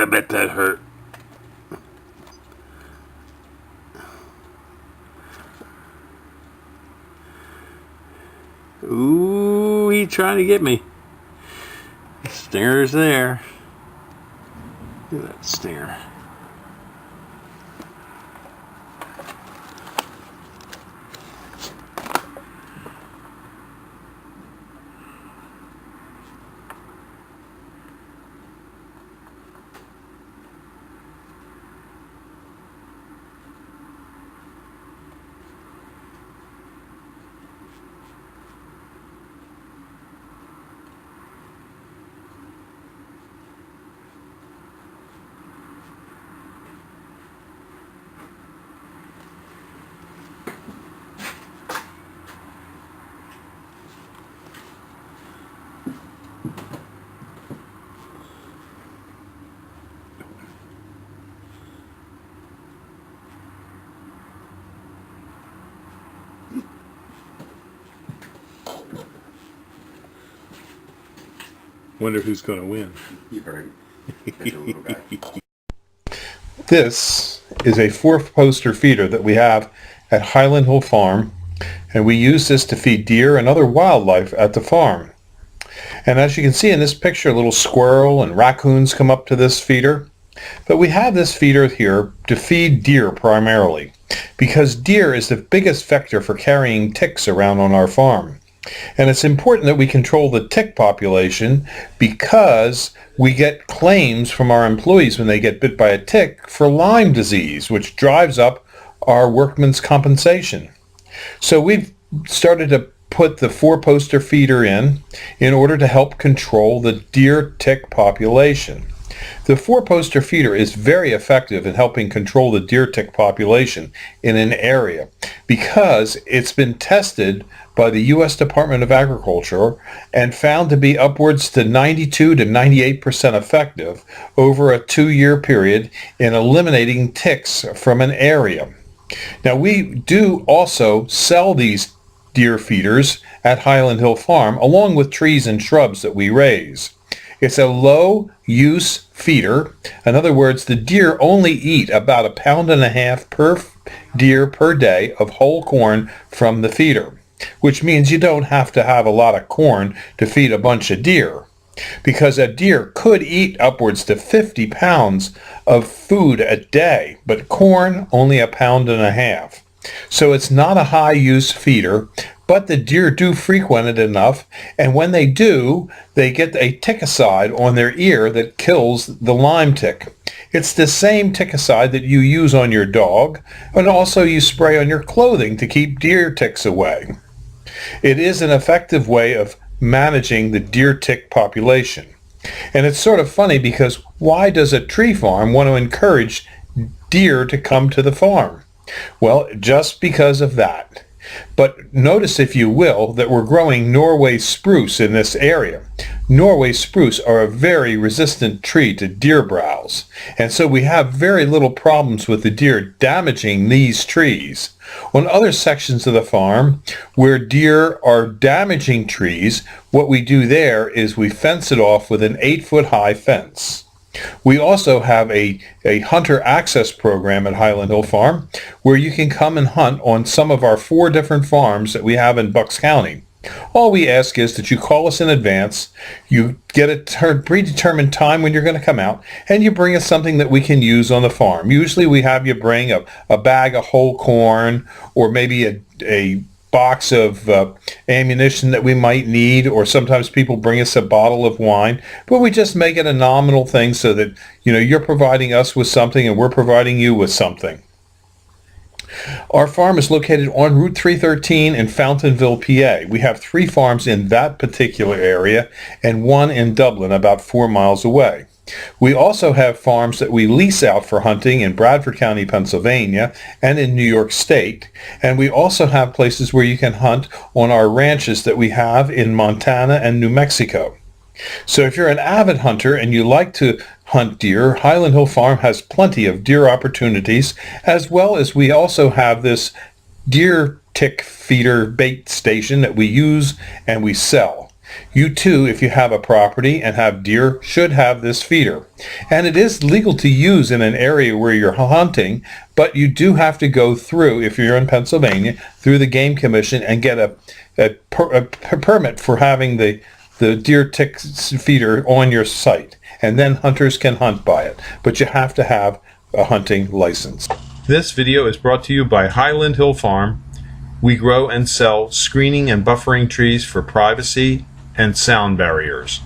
I bet that hurt. Ooh, he's trying to get me. The stinger's there. Look at that stinger. Wonder who's going to win. You're right. This is a 4-poster feeder that we have at Highland Hill Farm, and we use this to feed deer and other wildlife at the farm. And as you can see in this picture, a little squirrel and raccoons come up to this feeder. But we have this feeder here to feed deer primarily, because deer is the biggest vector for carrying ticks around on our farm. And it's important that we control the tick population because we get claims from our employees when they get bit by a tick for Lyme disease, which drives up our workman's compensation. So we've started to put the 4-poster feeder in order to help control the deer tick population. The 4-poster feeder is very effective in helping control the deer tick population in an area because it's been tested by the U.S. Department of Agriculture and found to be upwards to 92 to 98% effective over a 2-year period in eliminating ticks from an area. Now, we do also sell these deer feeders at Highland Hill Farm along with trees and shrubs that we raise. It's a low-use feeder. In other words, the deer only eat about 1.5 pounds per deer per day of whole corn from the feeder, which means you don't have to have a lot of corn to feed a bunch of deer, because a deer could eat upwards to 50 pounds of food a day, but corn only 1.5 pounds. So it's not a high-use feeder, but the deer do frequent it enough, and when they do, they get a ticicide on their ear that kills the Lyme tick. It's the same ticicide that you use on your dog, and also you spray on your clothing to keep deer ticks away. It is an effective way of managing the deer tick population. And it's sort of funny because why does a tree farm want to encourage deer to come to the farm? Well, just because of that. But notice, if you will, that we're growing Norway spruce in this area. Norway spruce are a very resistant tree to deer browse, and so we have very little problems with the deer damaging these trees. On other sections of the farm where deer are damaging trees, what we do there is we fence it off with an 8-foot-high fence. We also have a hunter access program at Highland Hill Farm where you can come and hunt on some of our 4 different farms that we have in Bucks County. All we ask is that you call us in advance, you get a predetermined time when you're going to come out, and you bring us something that we can use on the farm. Usually we have you bring a bag of whole corn, or maybe a box of ammunition that we might need, or sometimes people bring us a bottle of wine, but we just make it a nominal thing so that you're providing us with something and we're providing you with something. Our farm is located on Route 313 in Fountainville, PA. We have 3 farms in that particular area and 1 in Dublin, about 4 miles away. We also have farms that we lease out for hunting in Bradford County, Pennsylvania, and in New York State. And we also have places where you can hunt on our ranches that we have in Montana and New Mexico. So if you're an avid hunter and you like to hunt deer, Highland Hill Farm has plenty of deer opportunities, as well as we also have this deer tick feeder bait station that we use and we sell. You too, if you have a property and have deer, should have this feeder. And it is legal to use in an area where you're hunting, but you do have to go through, if you're in Pennsylvania, through the Game Commission and get a permit for having the deer tick feeder on your site. And then hunters can hunt by it. But you have to have a hunting license. This video is brought to you by Highland Hill Farm. We grow and sell screening and buffering trees for privacy and sound barriers.